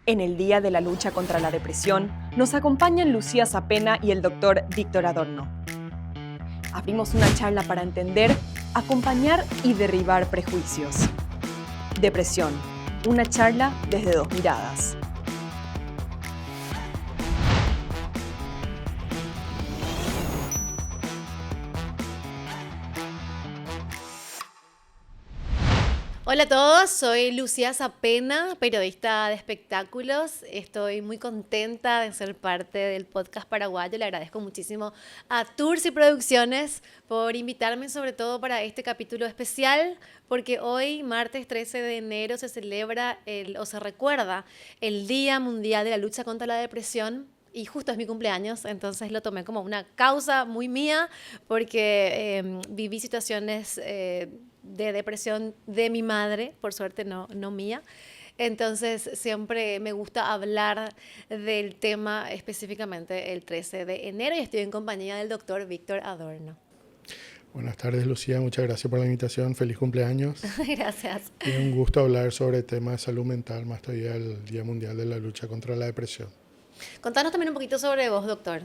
En el Día de la Lucha contra la Depresión, nos acompañan Lucía Zapena y el doctor Víctor Adorno. Abrimos una charla para entender, acompañar y derribar prejuicios. Depresión, una charla desde dos miradas. Hola a todos, soy Lucía Zapena, periodista de espectáculos. Estoy muy contenta de ser parte del podcast paraguayo. Le agradezco muchísimo a Tours y Producciones por invitarme, sobre todo para este capítulo especial, porque hoy, martes 13 de enero, se celebra o se recuerda el Día Mundial de la Lucha contra la Depresión. Y justo es mi cumpleaños, entonces lo tomé como una causa muy mía, porque viví situaciones de depresión de mi madre, por suerte no mía. Entonces siempre me gusta hablar del tema específicamente el 13 de enero y estoy en compañía del doctor Víctor Adorno. Buenas tardes, Lucía. Muchas gracias por la invitación. Feliz cumpleaños. Gracias. Y un gusto hablar sobre temas de salud mental, más todavía el Día Mundial de la Lucha contra la Depresión. Contanos también un poquito sobre vos, doctor.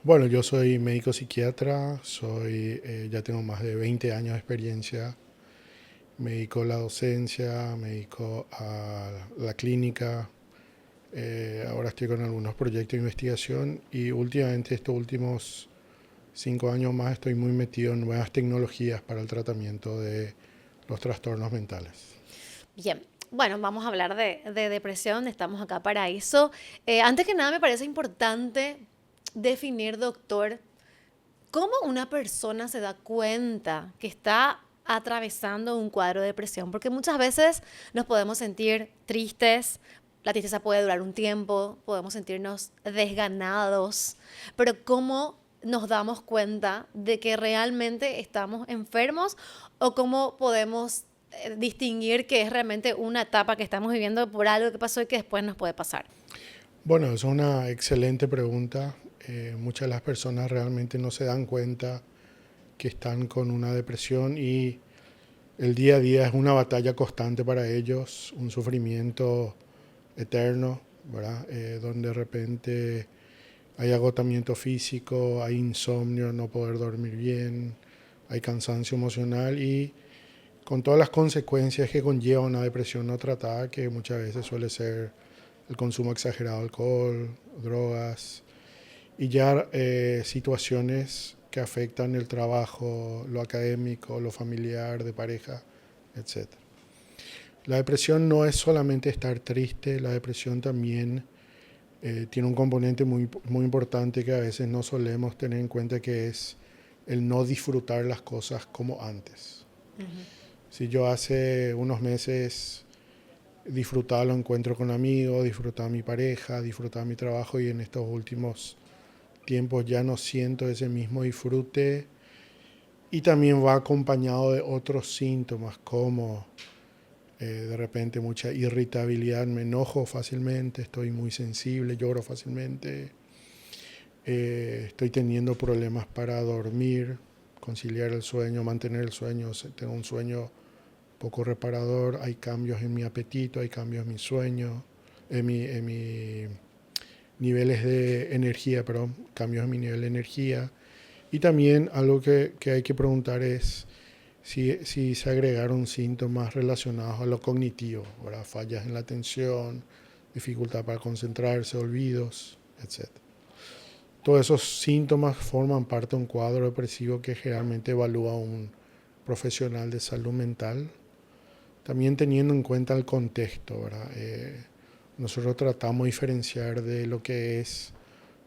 Bueno, yo soy médico psiquiatra, ya tengo más de 20 años de experiencia. Me dedico a la docencia, me dedico a la clínica. Ahora estoy con algunos proyectos de investigación y últimamente, estos últimos 5 años más, estoy muy metido en nuevas tecnologías para el tratamiento de los trastornos mentales. Bien, bueno, vamos a hablar de depresión, estamos acá para eso. Antes que nada, me parece importante definir, doctor, cómo una persona se da cuenta que está atravesando un cuadro de depresión, porque muchas veces nos podemos sentir tristes, la tristeza puede durar un tiempo, podemos sentirnos desganados, pero ¿cómo nos damos cuenta de que realmente estamos enfermos o cómo podemos distinguir que es realmente una etapa que estamos viviendo por algo que pasó y que después nos puede pasar? Bueno, es una excelente pregunta. Muchas de las personas realmente no se dan cuenta que están con una depresión y el día a día es una batalla constante para ellos, un sufrimiento eterno, ¿verdad? Donde de repente hay agotamiento físico, hay insomnio, no poder dormir bien, hay cansancio emocional y con todas las consecuencias que conlleva una depresión no tratada, que muchas veces suele ser el consumo exagerado de alcohol, drogas y ya situaciones que afectan el trabajo, lo académico, lo familiar, de pareja, etc. La depresión no es solamente estar triste, la depresión también tiene un componente muy importante que a veces no solemos tener en cuenta, que es el no disfrutar las cosas como antes. Uh-huh. Si yo hace unos meses disfrutaba los encuentros con amigos, disfrutaba mi pareja, disfrutaba mi trabajo, y en estos últimos tiempos ya no siento ese mismo disfrute, y también va acompañado de otros síntomas como de repente mucha irritabilidad, me enojo fácilmente, estoy muy sensible, lloro fácilmente, estoy teniendo problemas para dormir, conciliar el sueño, mantener el sueño, tengo un sueño poco reparador, hay cambios en mi apetito, hay cambios en mi sueño, en mi niveles de energía, perdón, cambios en mi nivel de energía. Y también algo que hay que preguntar es si se agregaron síntomas relacionados a lo cognitivo, ¿verdad? Fallas en la atención, dificultad para concentrarse, olvidos, etc. Todos esos síntomas forman parte de un cuadro depresivo que generalmente evalúa un profesional de salud mental, también teniendo en cuenta el contexto, ¿verdad? Nosotros tratamos de diferenciar de lo que es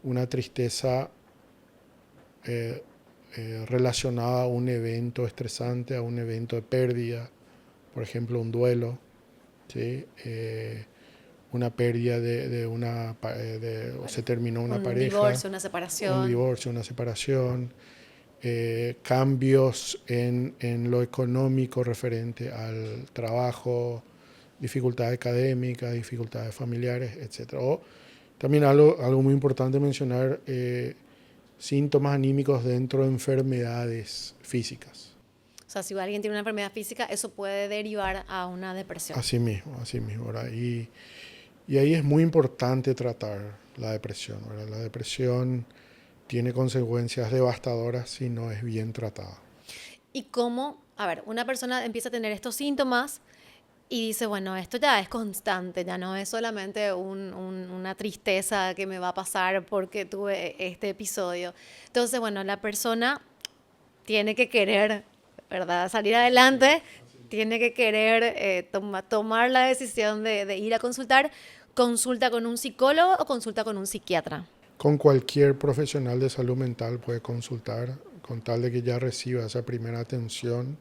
una tristeza relacionada a un evento estresante, a un evento de pérdida, por ejemplo un duelo, ¿sí? Una pérdida o se terminó una Un pareja, divorcio, una un separación. divorcio, una separación, cambios en lo económico referente al trabajo, dificultades académicas, dificultades familiares, etc. O también algo muy importante mencionar, síntomas anímicos dentro de enfermedades físicas. O sea, si alguien tiene una enfermedad física, eso puede derivar a una depresión. Así mismo, ¿verdad? Y ahí es muy importante tratar la depresión, ¿verdad? La depresión tiene consecuencias devastadoras si no es bien tratada. Y cómo, a ver, una persona empieza a tener estos síntomas y dice, bueno, esto ya es constante, ya no es solamente una tristeza que me va a pasar porque tuve este episodio. Entonces, bueno, la persona tiene que querer, ¿verdad? Salir adelante, tiene que querer tomar la decisión de ir a consultar. ¿Consulta con un psicólogo o consulta con un psiquiatra? Con cualquier profesional de salud mental puede consultar con tal de que ya reciba esa primera atención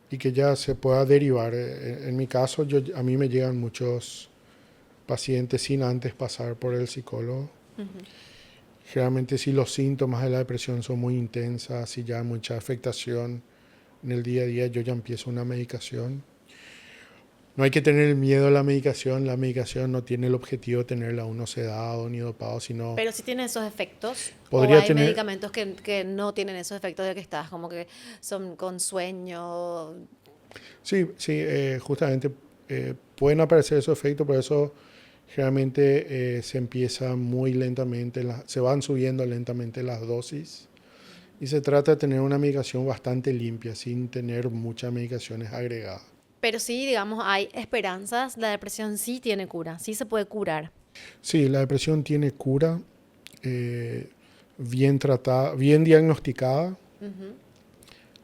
y que ya se pueda derivar. En mi caso, a mí me llegan muchos pacientes sin antes pasar por el psicólogo. Generalmente si los síntomas de la depresión son muy intensas, si ya hay mucha afectación en el día a día, yo ya empiezo una medicación. No hay que tener miedo a la medicación no tiene el objetivo de tenerla uno sedado ni dopado, sino Pero si tiene esos efectos, o podría hay tener. medicamentos que no tienen esos efectos de que estás como que son con sueño. Sí, sí, justamente pueden aparecer esos efectos, por eso generalmente se empieza muy lentamente, se van subiendo lentamente las dosis y se trata de tener una medicación bastante limpia, sin tener muchas medicaciones agregadas. Pero sí, digamos, hay esperanzas. La depresión sí tiene cura, sí se puede curar. Sí, la depresión tiene cura, eh, bien tratada, bien diagnosticada,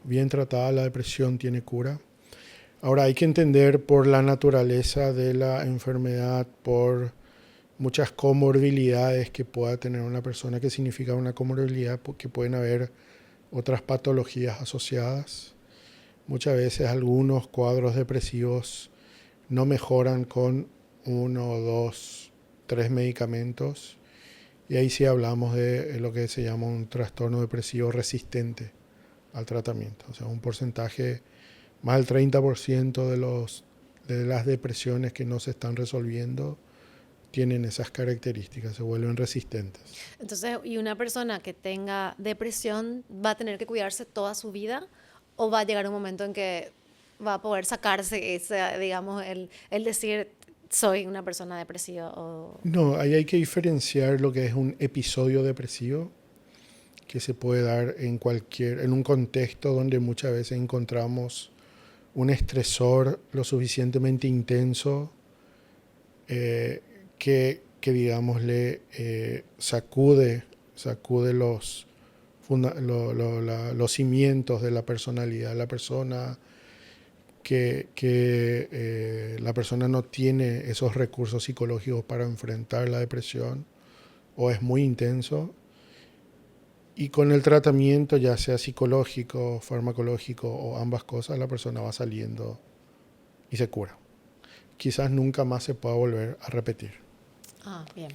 bien tratada, la depresión tiene cura. Ahora hay que entender por la naturaleza de la enfermedad, por muchas comorbilidades que pueda tener una persona, que significa una comorbilidad, porque pueden haber otras patologías asociadas. Muchas veces algunos cuadros depresivos no mejoran con 1, 2, 3 medicamentos y ahí sí hablamos de lo que se llama un trastorno depresivo resistente al tratamiento. O sea, un porcentaje, más del 30% de las depresiones que no se están resolviendo tienen esas características, se vuelven resistentes. Entonces, ¿y una persona que tenga depresión va a tener que cuidarse toda su vida o va a llegar un momento en que va a poder sacarse ese, digamos, el decir soy una persona depresiva? O... No, ahí hay que diferenciar lo que es un episodio depresivo, que se puede dar en un contexto donde muchas veces encontramos un estresor lo suficientemente intenso digamos, sacude los cimientos de la personalidad de la persona, que la persona no tiene esos recursos psicológicos para enfrentar la depresión o es muy intenso. Y con el tratamiento, ya sea psicológico, farmacológico o ambas cosas, la persona va saliendo y se cura. Quizás nunca más se pueda volver a repetir. Ah, bien.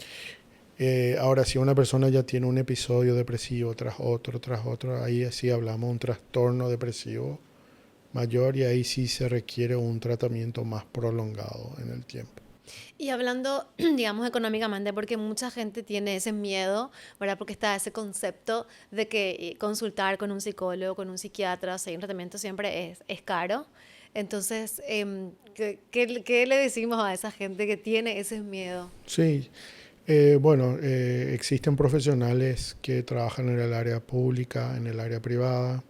Ahora, si una persona ya tiene un episodio depresivo tras otro, ahí sí hablamos de un trastorno depresivo mayor y ahí sí se requiere un tratamiento más prolongado en el tiempo. Y hablando, digamos, económicamente, porque mucha gente tiene ese miedo, ¿verdad? Porque está ese concepto de que consultar con un psicólogo, con un psiquiatra, seguir un tratamiento siempre es caro. Entonces, ¿qué le decimos a esa gente que tiene ese miedo? Sí, bueno, existen profesionales que trabajan en el área pública, en el área privada.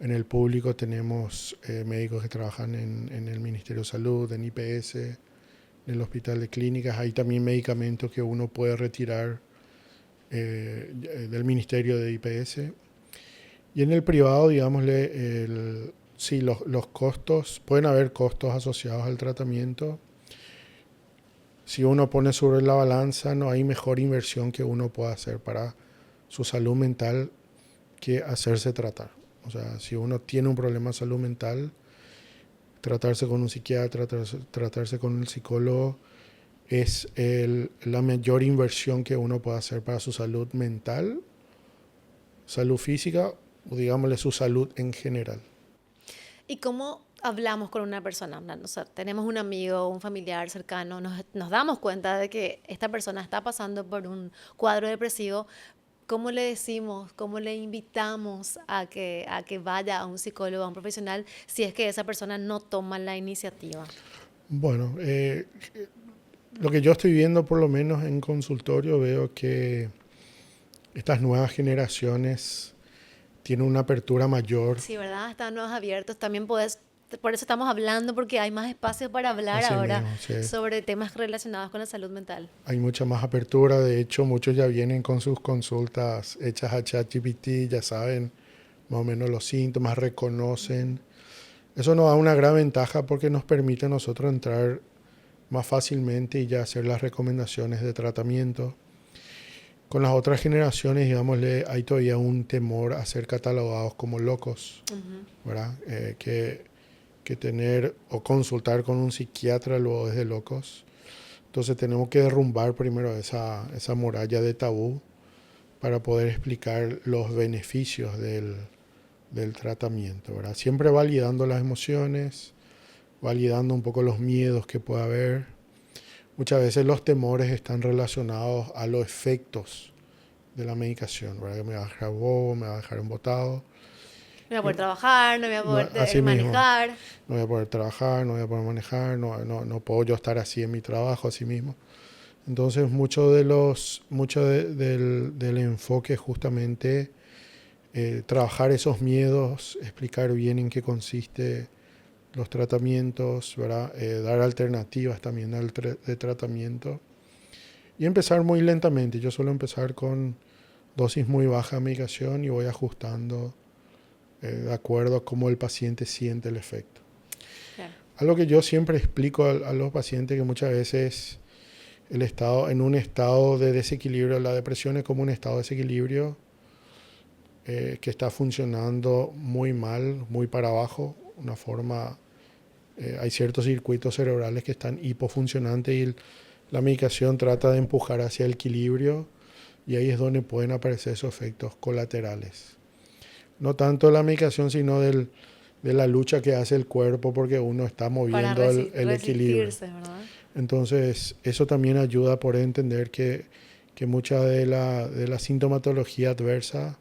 En el público tenemos médicos que trabajan en el Ministerio de Salud, en IPS, en el Hospital de Clínicas. Hay también medicamentos que uno puede retirar del Ministerio de IPS. Y en el privado, digámosle, sí, los costos, pueden haber costos asociados al tratamiento. Si uno pone sobre la balanza, no hay mejor inversión que uno pueda hacer para su salud mental que hacerse tratar. O sea, si uno tiene un problema de salud mental, tratarse con un psiquiatra, tratarse con un psicólogo es la mayor inversión que uno puede hacer para su salud mental, salud física o digámosle su salud en general. ¿Y cómo hablamos con una persona? O sea, tenemos un amigo, un familiar cercano, nos damos cuenta de que esta persona está pasando por un cuadro depresivo. ¿Cómo le decimos, cómo le invitamos a que vaya a un psicólogo, a un profesional, si es que esa persona no toma la iniciativa? Bueno, Lo que yo estoy viendo, por lo menos en consultorio, veo que estas nuevas generaciones tienen una apertura mayor. Sí, ¿verdad? Están nuevos abiertos. También puedes, por eso estamos hablando, porque hay más espacio para hablar Así ahora mismo, sí. sobre temas relacionados con la salud mental. Hay mucha más apertura. De hecho, muchos ya vienen con sus consultas hechas a ChatGPT, ya saben más o menos los síntomas, reconocen. Eso nos da una gran ventaja porque nos permite a nosotros entrar más fácilmente y ya hacer las recomendaciones de tratamiento. Con las otras generaciones, digámosle, hay todavía un temor a ser catalogados como locos, ¿verdad? Que tener o consultar con un psiquiatra luego es de locos. Entonces tenemos que derrumbar primero esa muralla de tabú para poder explicar los beneficios del tratamiento, ¿verdad? Siempre validando las emociones, validando un poco los miedos que pueda haber. Muchas veces los temores están relacionados a los efectos de la medicación, ¿verdad? Que me va a dejar bobo, me va a dejar embotado. No voy a poder trabajar, no voy a poder Así mismo, manejar. no voy a poder trabajar, no voy a poder manejar, no puedo yo estar así en mi trabajo, así mismo. Entonces, del enfoque es justamente trabajar esos miedos, explicar bien en qué consiste los tratamientos, ¿verdad? Dar alternativas también de tratamiento y empezar muy lentamente. Yo suelo empezar con dosis muy baja de medicación y voy ajustando de acuerdo a cómo el paciente siente el efecto. Claro. Algo que yo siempre explico a los pacientes que muchas veces en un estado de desequilibrio, la depresión es como un estado de desequilibrio que está funcionando muy mal, muy para abajo, una forma, hay ciertos circuitos cerebrales que están hipofuncionantes y la medicación trata de empujar hacia el equilibrio y ahí es donde pueden aparecer esos efectos colaterales. No tanto la medicación, sino de la lucha que hace el cuerpo porque uno está moviendo el equilibrio. ¿Verdad? Entonces, eso también ayuda por entender que mucha de la sintomatología adversa,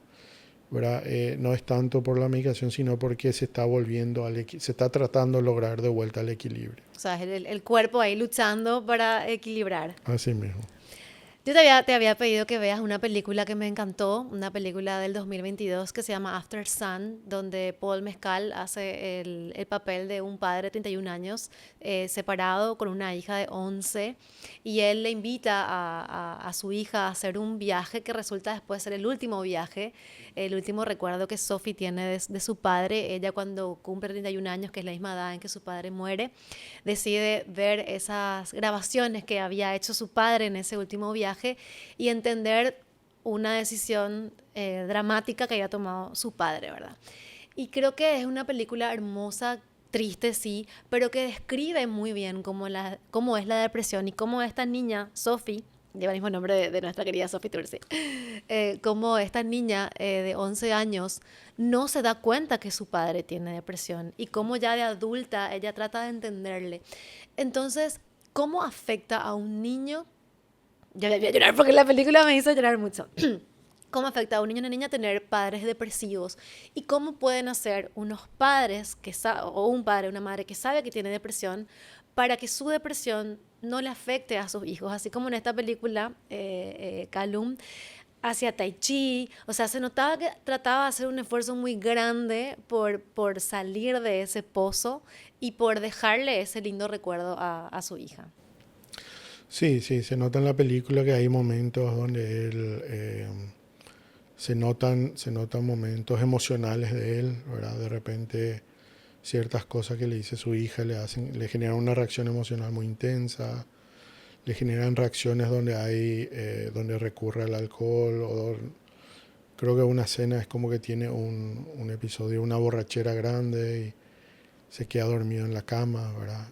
¿verdad? No es tanto por la medicación, sino porque se está tratando de lograr de vuelta el equilibrio. O sea, es el cuerpo ahí luchando para equilibrar. Así mismo. Yo te había pedido que veas una película que me encantó, una película del 2022 que se llama After Sun, donde Paul Mescal hace el papel de un padre de 31 años separado con una hija de 11 y él le invita a su hija a hacer un viaje que resulta después ser el último viaje, el último recuerdo que Sophie tiene de su padre. Ella cuando cumple 31 años, que es la misma edad en que su padre muere, decide ver esas grabaciones que había hecho su padre en ese último viaje y entender una decisión dramática que había tomado su padre, ¿verdad? Y creo que es una película hermosa, triste sí, pero que describe muy bien cómo es la depresión y cómo esta niña, Sophie, lleva el mismo nombre de nuestra querida Sophie Tursi, cómo esta niña de 11 años no se da cuenta que su padre tiene depresión y cómo ya de adulta ella trata de entenderle. Entonces, ¿cómo afecta a un niño? Yo voy a llorar porque la película me hizo llorar mucho. ¿Cómo afecta a un niño y una niña tener padres depresivos? ¿Y cómo pueden hacer unos padres o un padre o una madre que sabe que tiene depresión para que su depresión no le afecte a sus hijos? Así como en esta película, Calum hacía tai chi, o sea, se notaba que trataba de hacer un esfuerzo muy grande por salir de ese pozo y por dejarle ese lindo recuerdo a su hija. Sí, se nota en la película que hay momentos donde él, se notan momentos emocionales de él, ¿verdad? De repente ciertas cosas que le dice su hija le generan una reacción emocional muy intensa, le generan reacciones donde recurre al alcohol creo que una escena es como que tiene un episodio, una borrachera grande y se queda dormido en la cama, ¿verdad?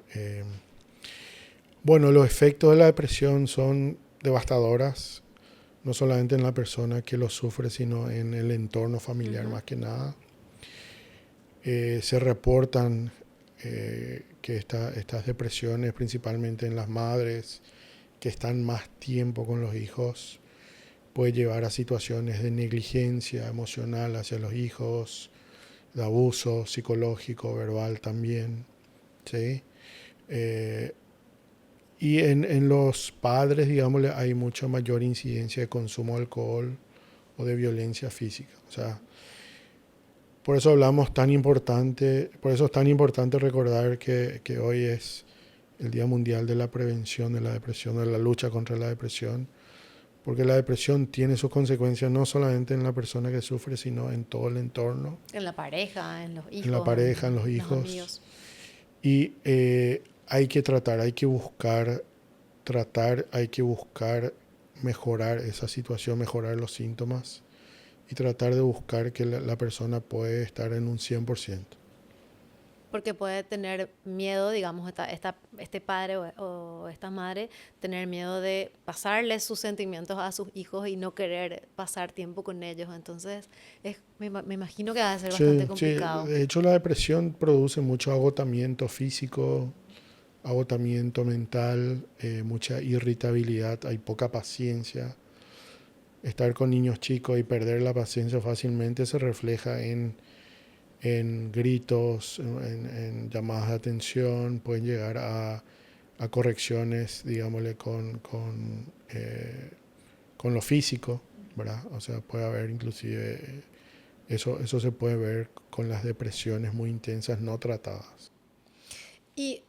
Bueno, los efectos de la depresión son devastadoras, no solamente en la persona que lo sufre, sino en el entorno familiar más que nada. Se reportan que estas depresiones, principalmente en las madres que están más tiempo con los hijos, puede llevar a situaciones de negligencia emocional hacia los hijos, de abuso psicológico, verbal también, ¿sí? Y en los padres, digámosle, hay mucha mayor incidencia de consumo de alcohol o de violencia física. O sea, por eso por eso es tan importante recordar que hoy es el Día Mundial de la Prevención de la Depresión, de la lucha contra la depresión, porque la depresión tiene sus consecuencias no solamente en la persona que sufre, sino en todo el entorno, En la pareja, en los hijos, en la pareja, en los los hijos. amigos. Y hay que tratar, hay que buscar, hay que buscar mejorar esa situación, mejorar los síntomas y tratar de buscar que la persona puede estar en un 100%. Porque puede tener miedo, digamos, este padre o esta madre, tener miedo de pasarle sus sentimientos a sus hijos y no querer pasar tiempo con ellos. Entonces, me imagino que va a ser bastante Sí, sí, complicado. de hecho la depresión produce mucho agotamiento físico, agotamiento mental, mucha irritabilidad, hay poca paciencia. Estar con niños chicos y perder la paciencia fácilmente se refleja en gritos, en llamadas de atención, pueden llegar a correcciones, digámosle, con lo físico, ¿verdad? O sea, puede haber inclusive, eso se puede ver con las depresiones muy intensas no tratadas. Y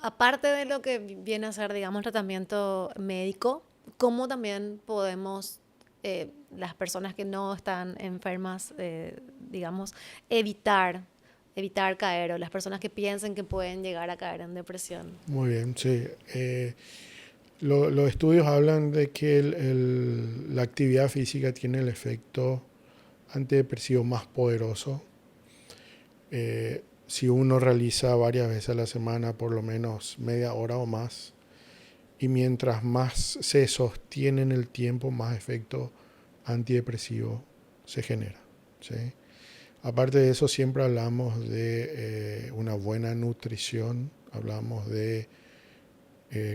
aparte de lo que viene a ser, digamos, tratamiento médico, ¿cómo también podemos, las personas que no están enfermas, digamos, evitar caer, o las personas que piensen que pueden llegar a caer en depresión? Muy bien, sí. Los estudios hablan de que la actividad física tiene el efecto antidepresivo más poderoso. Si uno realiza varias veces a la semana, por lo menos media hora o más, y mientras más se sostiene en el tiempo, más efecto antidepresivo se genera, ¿sí? Aparte de eso, siempre hablamos de una buena nutrición, hablamos de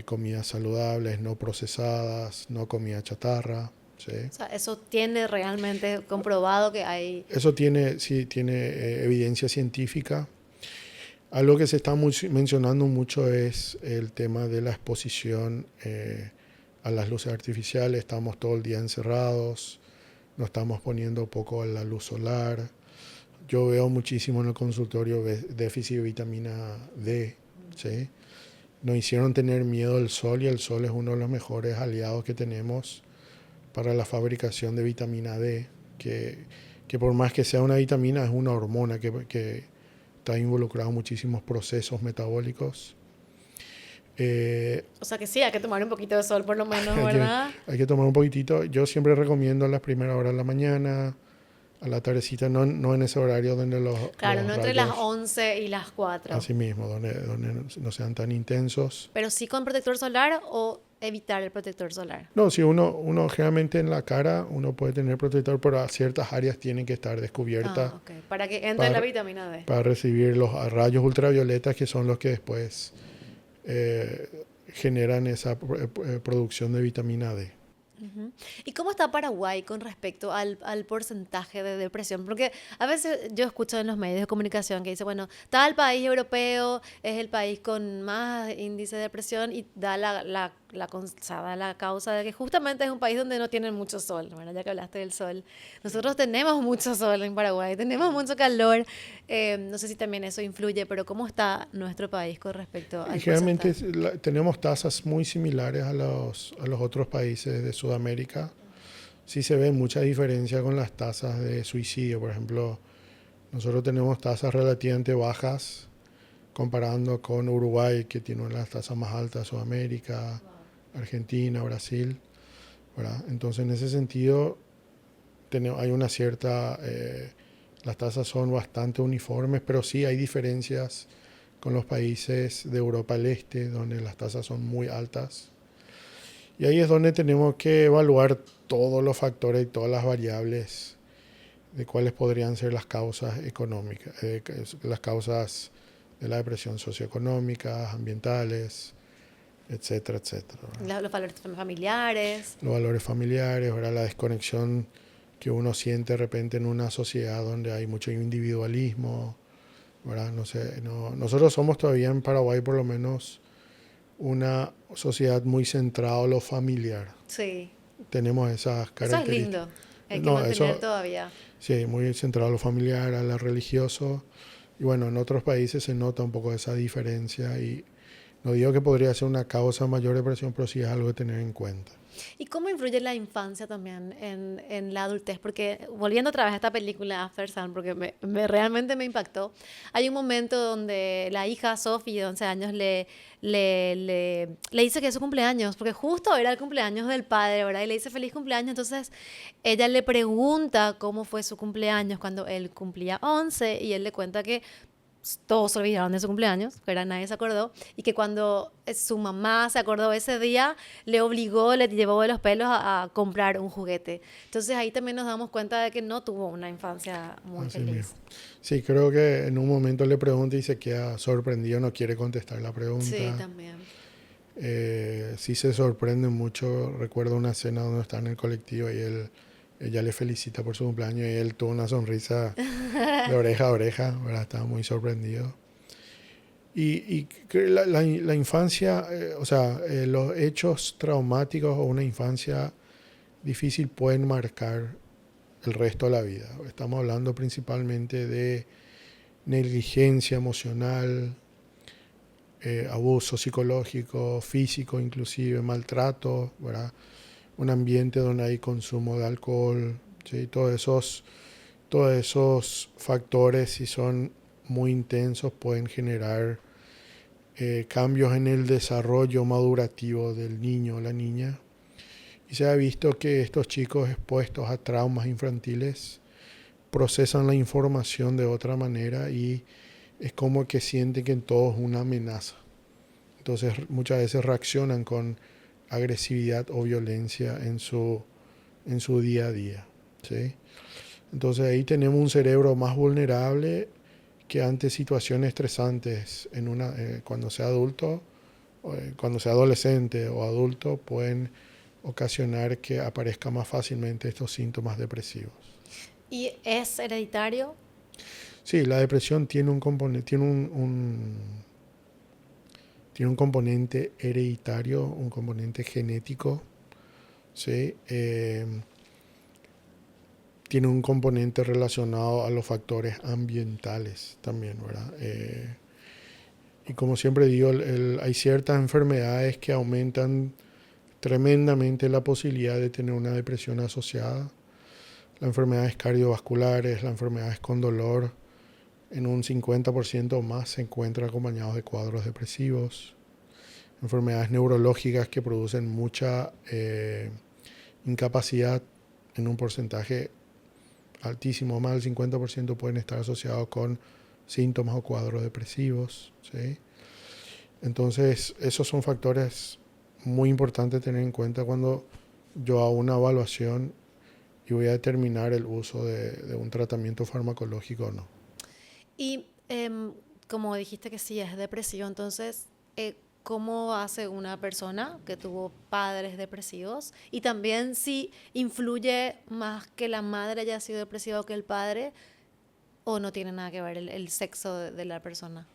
comidas saludables, no procesadas, no comida chatarra, ¿sí? O sea, eso tiene realmente comprobado que hay... Eso tiene, sí, tiene evidencia científica. Algo que se está mencionando mucho es el tema de la exposición a las luces artificiales. Estamos todo el día encerrados, nos estamos poniendo poco a la luz solar. Yo veo muchísimo en el consultorio déficit de vitamina D, ¿sí? Nos hicieron tener miedo al sol y el sol es uno de los mejores aliados que tenemos para la fabricación de vitamina D, que por más que sea una vitamina es una hormona que está involucrado en muchísimos procesos metabólicos. O sea que sí, hay que tomar un poquito de sol por lo menos, Hay ¿verdad? hay que tomar un poquitito. Yo siempre recomiendo a las primeras horas de la mañana, a la tardecita, no en ese horario donde Claro, los no entre las rayos, 11 y las 4. así mismo, donde no sean tan intensos. Pero sí con protector solar o evitar el protector solar. No, si uno generalmente en la cara, uno puede tener protector, pero a ciertas áreas tienen que estar descubiertas Ah, ok. Para que entre la para, vitamina D. para recibir los rayos ultravioletas que son los que después generan esa producción de vitamina D. Ujú. ¿Y cómo está Paraguay con respecto al porcentaje de depresión? Porque a veces yo escucho en los medios de comunicación que dice, bueno, tal país europeo es el país con más índice de depresión y da o sea, da la causa de que justamente es un país donde no tienen mucho sol. Bueno, ya que hablaste del sol. Nosotros tenemos mucho sol en Paraguay, tenemos mucho calor. No sé si también eso influye, pero ¿cómo está nuestro país con respecto al Generalmente porcentaje? tenemos tasas muy similares a los otros países de Sudamérica. Sí se ve mucha diferencia con las tasas de suicidio. Por ejemplo, nosotros tenemos tasas relativamente bajas comparando con Uruguay, que tiene una de las tasas más altas de Sudamérica, Argentina, Brasil, ¿verdad? Entonces, en ese sentido, hay una cierta... las tasas son bastante uniformes, pero sí hay diferencias con los países de Europa del Este, donde las tasas son muy altas. Y ahí es donde tenemos que evaluar todos los factores y todas las variables de cuáles podrían ser las causas económicas, las causas de la depresión socioeconómicas, ambientales, etcétera, etcétera, ¿verdad? Los valores familiares. Los valores familiares, ¿verdad? La desconexión que uno siente de repente en una sociedad donde hay mucho individualismo, ¿verdad? No sé, nosotros somos todavía en Paraguay por lo menos una sociedad muy centrada en lo familiar. Sí. Tenemos esas Eso es características. lindo. Hay que No, mantener eso, todavía. sí, muy centrado a lo familiar, a lo religioso. Y bueno, en otros países se nota un poco esa diferencia y no digo que podría ser una causa de mayor depresión, pero sí es algo de tener en cuenta. ¿Y cómo influye la infancia también en la adultez? Porque volviendo otra vez a esta película After Sun, porque realmente me impactó, hay un momento donde la hija Sophie, de 11 años, le dice que es su cumpleaños, porque justo era el cumpleaños del padre, ¿verdad? Y le dice feliz cumpleaños, entonces ella le pregunta cómo fue su cumpleaños cuando él cumplía 11 y él le cuenta que todos se olvidaron de su cumpleaños, que era nadie se acordó, y que cuando su mamá se acordó ese día, le obligó, le llevó de los pelos a comprar un juguete. Entonces ahí también nos damos cuenta de que no tuvo una infancia muy Así feliz. mismo. Sí, creo que en un momento le pregunta y se queda sorprendido, no quiere contestar la Sí, pregunta. también. Sí se sorprende mucho. Recuerdo una escena donde está en el colectivo y ella le felicita por su cumpleaños y él tuvo una sonrisa de oreja a oreja, ¿verdad? Estaba muy sorprendido. Y que la infancia, o sea, los hechos traumáticos o una infancia difícil pueden marcar el resto de la vida. Estamos hablando principalmente de negligencia emocional, abuso psicológico, físico inclusive, maltrato, ¿verdad? Un ambiente donde hay consumo de alcohol, ¿sí? Todos esos factores, si son muy intensos, pueden generar cambios en el desarrollo madurativo del niño o la niña. Y se ha visto que estos chicos expuestos a traumas infantiles procesan la información de otra manera y es como que sienten que en todo es una amenaza. Entonces muchas veces reaccionan con agresividad o violencia en su día a día, ¿sí? Entonces ahí tenemos un cerebro más vulnerable que ante situaciones estresantes cuando sea adulto, cuando sea adolescente o adulto, pueden ocasionar que aparezca más fácilmente estos síntomas depresivos. ¿Y es hereditario? Sí, la depresión tiene un componente, tiene un componente hereditario, un componente genético, ¿sí? Tiene un componente relacionado a los factores ambientales también, ¿verdad? Y como siempre digo, hay ciertas enfermedades que aumentan tremendamente la posibilidad de tener una depresión asociada. Las enfermedades cardiovasculares, las enfermedades con dolor, en un 50% o más se encuentran acompañados de cuadros depresivos. Enfermedades neurológicas que producen mucha incapacidad en un porcentaje altísimo, más del 50% pueden estar asociados con síntomas o cuadros depresivos, ¿sí? Entonces, esos son factores muy importantes tener en cuenta cuando yo hago una evaluación y voy a determinar el uso de un tratamiento farmacológico o no. Y como dijiste que sí es depresivo, entonces, ¿cómo hace una persona que tuvo padres depresivos? Y también si influye más que la madre haya sido depresiva o que el padre, o no tiene nada que ver el sexo de la persona.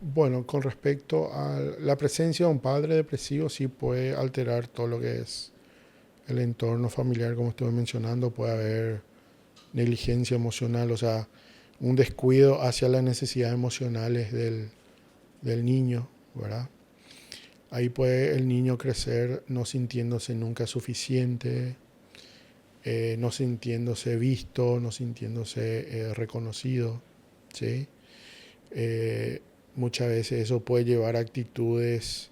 Bueno, con respecto a la presencia de un padre depresivo, sí puede alterar todo lo que es el entorno familiar, como estuve mencionando. Puede haber negligencia emocional, o sea, un descuido hacia las necesidades emocionales del niño, ¿verdad? Ahí puede el niño crecer no sintiéndose nunca suficiente, no sintiéndose visto, no sintiéndose reconocido, ¿sí? Muchas veces eso puede llevar a actitudes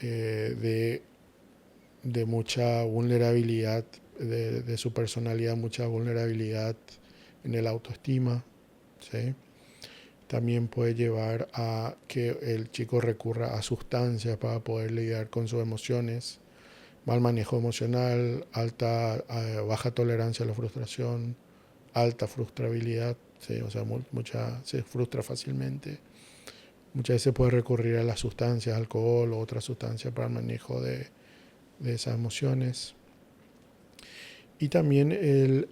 de mucha vulnerabilidad de su personalidad, mucha vulnerabilidad en el autoestima, ¿sí? También puede llevar a que el chico recurra a sustancias para poder lidiar con sus emociones, mal manejo emocional, baja tolerancia a la frustración, alta frustrabilidad, ¿sí? O sea, se frustra fácilmente. Muchas veces puede recurrir a las sustancias, alcohol o otras sustancias para el manejo de esas emociones. Y también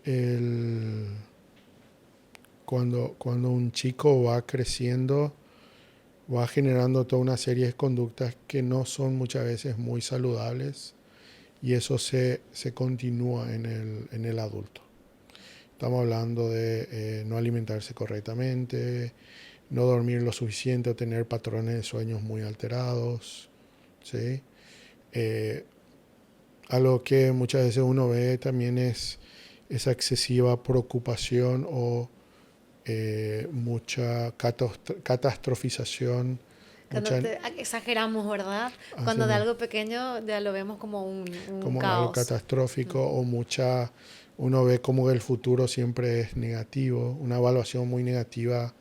cuando un chico va creciendo, va generando toda una serie de conductas que no son muchas veces muy saludables y eso se continúa en el adulto. Estamos hablando de no alimentarse correctamente, no dormir lo suficiente o tener patrones de sueños muy alterados, ¿sí? Algo que muchas veces uno ve también es esa excesiva preocupación o mucha catastrofización. Cuando exageramos, ¿verdad? Cuando de algo pequeño ya lo vemos como un como algo caos. catastrófico o uno ve como el futuro siempre es negativo, una evaluación muy negativa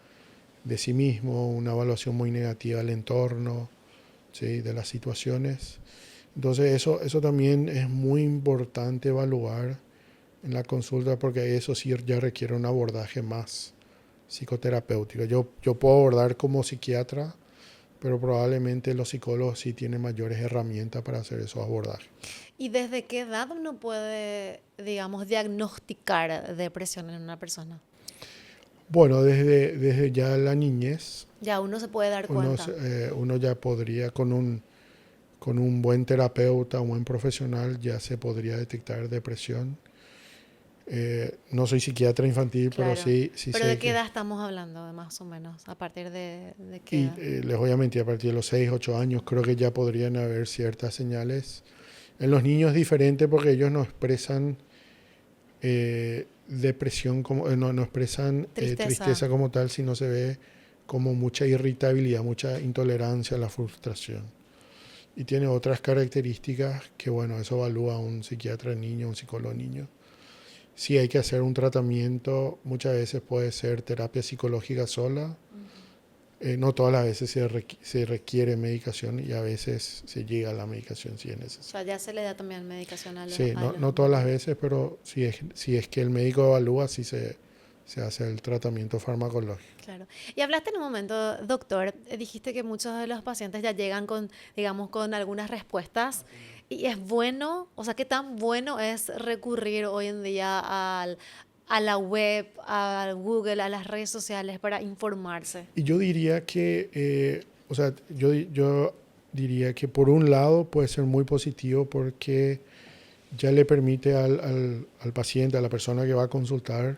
de sí mismo, una evaluación muy negativa del entorno, ¿sí? De las situaciones. Entonces eso también es muy importante evaluar en la consulta porque eso sí ya requiere un abordaje más psicoterapéutico. Yo puedo abordar como psiquiatra, pero probablemente los psicólogos sí tienen mayores herramientas para hacer esos abordajes. ¿Y desde qué edad uno puede, digamos, diagnosticar depresión en una persona? Bueno, desde ya la niñez, Ya uno se puede dar cuenta. uno ya podría, con un buen terapeuta, un buen profesional, ya se podría detectar depresión. No soy psiquiatra infantil, pero Claro. sí ¿Pero sé de qué que... edad estamos hablando, más o menos? ¿A partir de qué Y edad? les voy a mentir, a partir de los 6, 8 años creo que ya podrían haber ciertas señales. En los niños es diferente porque ellos no expresan depresión, no expresan Tristeza. tristeza como tal, sino se ve como mucha irritabilidad, mucha intolerancia a la frustración. Y tiene otras características que, bueno, eso evalúa un psiquiatra niño, un psicólogo niño. Si hay que hacer un tratamiento, muchas veces puede ser terapia psicológica sola. No todas las veces se requiere medicación y a veces se llega a la medicación si es O necesario. sea, ya se le da también medicación a Sí, a los no todas las niños. veces, pero si es que el médico evalúa, sí se hace el tratamiento farmacológico. Claro. Y hablaste en un momento, doctor, dijiste que muchos de los pacientes ya llegan con, digamos, con algunas respuestas. Y es bueno, o sea, ¿qué tan bueno es recurrir hoy en día a la web, a Google, a las redes sociales para informarse? Y yo diría que, o sea, yo diría que por un lado puede ser muy positivo porque ya le permite al paciente, a la persona que va a consultar,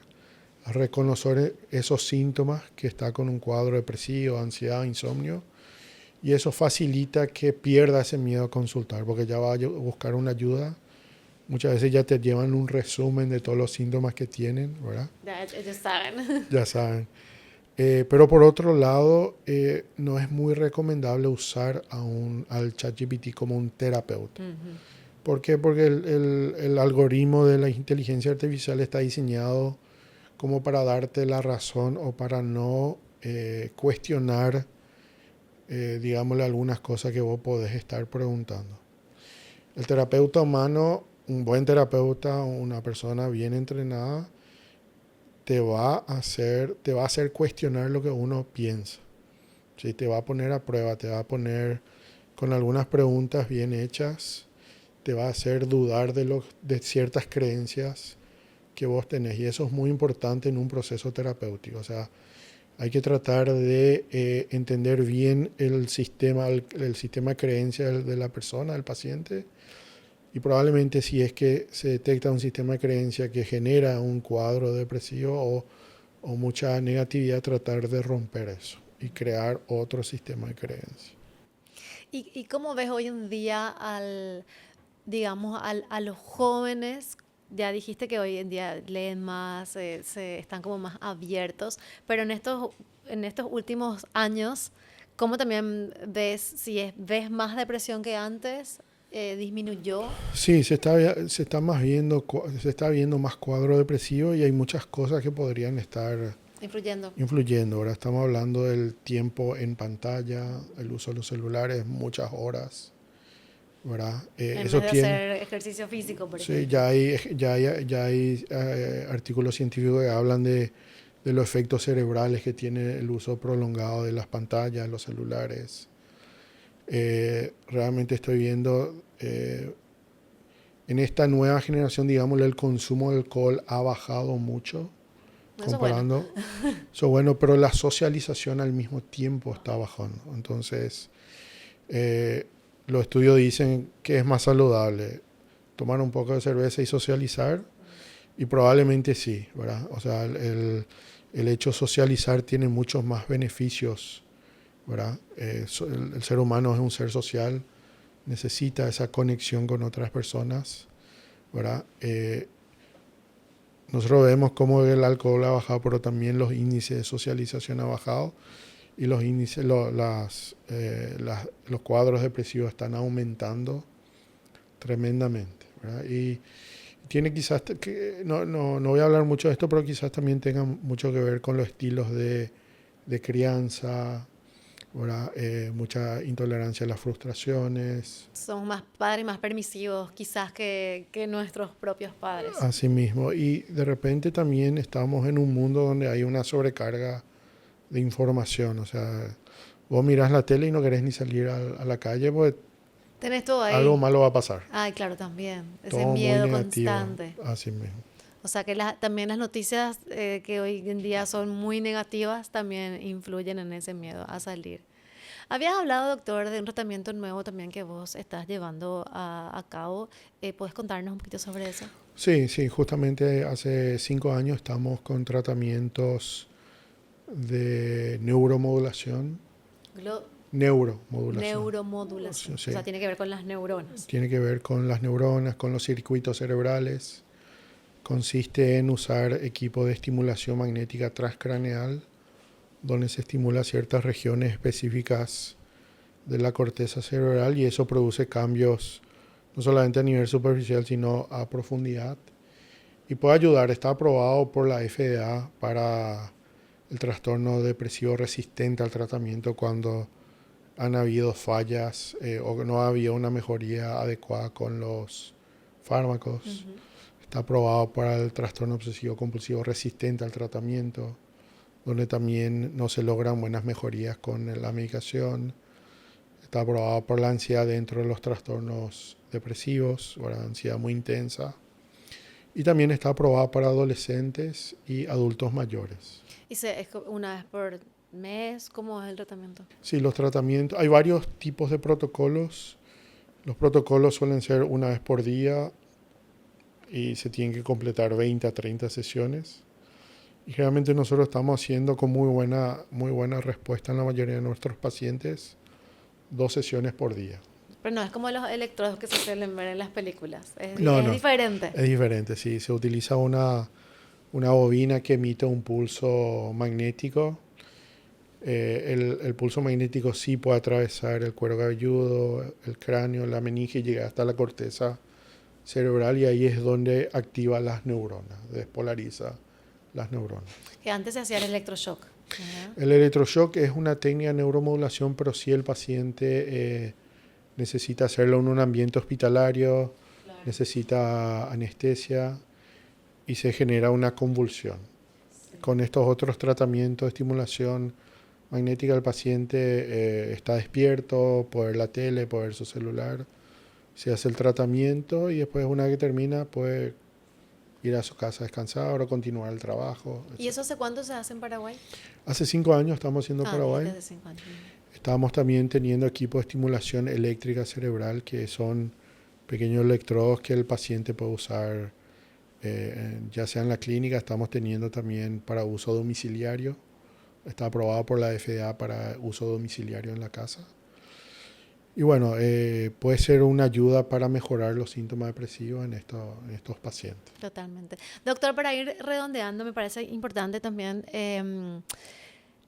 a reconocer esos síntomas que está con un cuadro depresivo, ansiedad, insomnio, y eso facilita que pierda ese miedo a consultar, porque ya va a buscar una ayuda. Muchas veces ya te llevan un resumen de todos los síntomas que tienen, ¿verdad? Ya ellos saben. Ya saben. Pero por otro lado, no es muy recomendable usar al ChatGPT como un terapeuta. Ujú. ¿Por qué? Porque el algoritmo de la inteligencia artificial está diseñado como para darte la razón o para no cuestionar, digámosle, algunas cosas que vos podés estar preguntando. El terapeuta humano, un buen terapeuta, una persona bien entrenada, te va a hacer cuestionar lo que uno piensa. ¿Sí? Te va a poner a prueba, te va a poner con algunas preguntas bien hechas, te va a hacer dudar de ciertas creencias que vos tenés. Y eso es muy importante en un proceso terapéutico. O sea, hay que tratar de entender bien el sistema de creencias de la persona, del paciente. Y probablemente si es que se detecta un sistema de creencia que genera un cuadro depresivo o mucha negatividad, tratar de romper eso y crear otro sistema de creencia. ¿Y cómo ves hoy en día digamos, a los jóvenes? Ya dijiste que hoy en día leen más, están como más abiertos, pero en estos últimos años, ¿cómo también ves, ves más depresión que antes? ¿Disminuyó? Sí, se está viendo más cuadro depresivo y hay muchas cosas que podrían estar Influyendo. influyendo. Ahora estamos hablando del tiempo en pantalla, el uso de los celulares, muchas horas, ¿verdad? En Eso vez de tiene, hacer ejercicio físico, por sí, ejemplo. ya hay artículos científicos que hablan de los efectos cerebrales que tiene el uso prolongado de las pantallas, los celulares. Realmente estoy viendo en esta nueva generación, digamos, el consumo de alcohol ha bajado mucho, Eso es comparando. Eso es bueno, pero la socialización al mismo tiempo está bajando. Entonces, los estudios dicen que es más saludable tomar un poco de cerveza y socializar, y probablemente sí, ¿verdad? O sea, el hecho de socializar tiene muchos más beneficios, ¿verdad? El ser humano es un ser social, necesita esa conexión con otras personas, ¿verdad? Nosotros vemos cómo el alcohol ha bajado, pero también los índices de socialización han bajado, y los índices, los cuadros depresivos están aumentando tremendamente, ¿verdad? Y tiene quizás, no voy a hablar mucho de esto, pero quizás también tenga mucho que ver con los estilos de crianza, ¿verdad? Mucha intolerancia a las frustraciones. Somos más padres, más permisivos quizás que nuestros propios padres. Así mismo. Y de repente también estamos en un mundo donde hay una sobrecarga de información. O sea, vos mirás la tele y no querés ni salir a la calle porque Tenés todo ahí. algo malo va a pasar. Ay, claro, también. Ese Todo muy miedo negativo. constante. Así mismo. O sea que también las noticias que hoy en día son muy negativas también influyen en ese miedo a salir. Habías hablado, doctor, de un tratamiento nuevo también que vos estás llevando a cabo. ¿Puedes contarnos un poquito sobre eso? Sí, justamente hace 5 años estamos con tratamientos de neuromodulación. Neuromodulación. Neuromodulación. Sí. O sea, tiene que ver con las neuronas. Tiene que ver con las neuronas, con los circuitos cerebrales. Consiste en usar equipo de estimulación magnética transcraneal, donde se estimula ciertas regiones específicas de la corteza cerebral, y eso produce cambios no solamente a nivel superficial, sino a profundidad. Y puede ayudar, está aprobado por la FDA para el trastorno depresivo resistente al tratamiento cuando han habido fallas o no ha habido una mejoría adecuada con los fármacos. Uh-huh. Está aprobado para el trastorno obsesivo compulsivo resistente al tratamiento, donde también no se logran buenas mejorías con la medicación. Está aprobado por la ansiedad dentro de los trastornos depresivos, o la ansiedad muy intensa. Y también está aprobado para adolescentes y adultos mayores. ¿Y es una vez por mes? ¿Cómo es el tratamiento? Sí, los tratamientos, hay varios tipos de protocolos. Los protocolos suelen ser una vez por día y se tienen que completar 20 a 30 sesiones. Y generalmente nosotros estamos haciendo con muy buena respuesta en la mayoría de nuestros pacientes 2 sesiones por día. Pero no es como los electrodos que se suelen ver en las películas. Es diferente. Es diferente, sí. Se utiliza una bobina que emite un pulso magnético. El pulso magnético sí puede atravesar el cuero cabelludo, el cráneo, la meninge y llegar hasta la corteza cerebral, y ahí es donde activa las neuronas, despolariza las neuronas. Que antes se hacía el electroshock. Uh-huh. El electroshock es una técnica de neuromodulación, pero si el paciente necesita hacerlo en un ambiente hospitalario, claro, necesita anestesia y se genera una convulsión. Sí. Con estos otros tratamientos de estimulación magnética, el paciente está despierto, puede ver la tele, puede ver su celular, se hace el tratamiento y después, una vez que termina, puede ir a su casa a descansar o continuar el trabajo. ¿Y eso hace cuánto se hace en Paraguay? Hace 5 años estamos haciendo Paraguay. Desde 5 años. Estamos también teniendo equipos de estimulación eléctrica cerebral, que son pequeños electrodos que el paciente puede usar, ya sea en la clínica. Estamos teniendo también para uso domiciliario. Está aprobado por la FDA para uso domiciliario en la casa. Y bueno, puede ser una ayuda para mejorar los síntomas depresivos en estos pacientes. Totalmente. Doctor, para ir redondeando, me parece importante también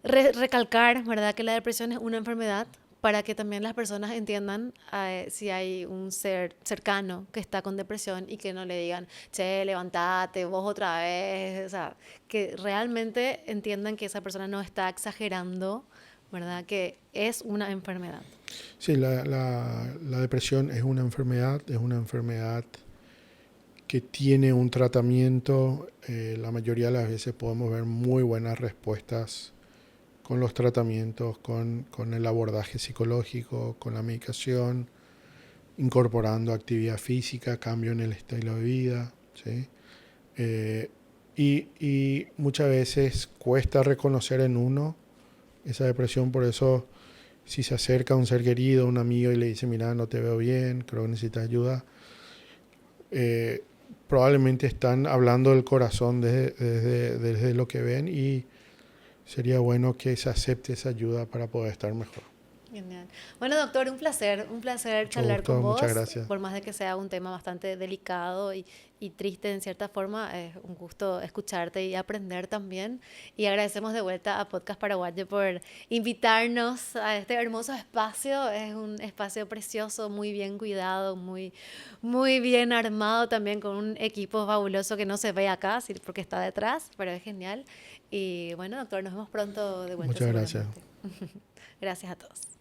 recalcar, ¿verdad?, que la depresión es una enfermedad, para que también las personas entiendan si hay un ser cercano que está con depresión y que no le digan, che, levántate, vos otra vez. O sea, que realmente entiendan que esa persona no está exagerando, ¿verdad?, que es una enfermedad. Sí, la depresión es una enfermedad que tiene un tratamiento. La mayoría de las veces podemos ver muy buenas respuestas con los tratamientos, con el abordaje psicológico, con la medicación, incorporando actividad física, cambio en el estilo de vida, ¿sí? Y muchas veces cuesta reconocer en uno esa depresión, por eso si se acerca a un ser querido, un amigo y le dice, mira, no te veo bien, creo que necesitas ayuda, probablemente están hablando del corazón desde lo que ven y sería bueno que se acepte esa ayuda para poder estar mejor. Genial. Bueno, doctor, un placer Mucho charlar gusto, con vos. muchas gracias. Por más de que sea un tema bastante delicado y triste en cierta forma, es un gusto escucharte y aprender también. Y agradecemos de vuelta a Podcast Paraguayo por invitarnos a este hermoso espacio. Es un espacio precioso, muy bien cuidado, muy bien armado también con un equipo fabuloso que no se ve acá porque está detrás, pero es genial. Y bueno, doctor, nos vemos pronto de vuelta Muchas gracias. seguramente. Gracias a todos.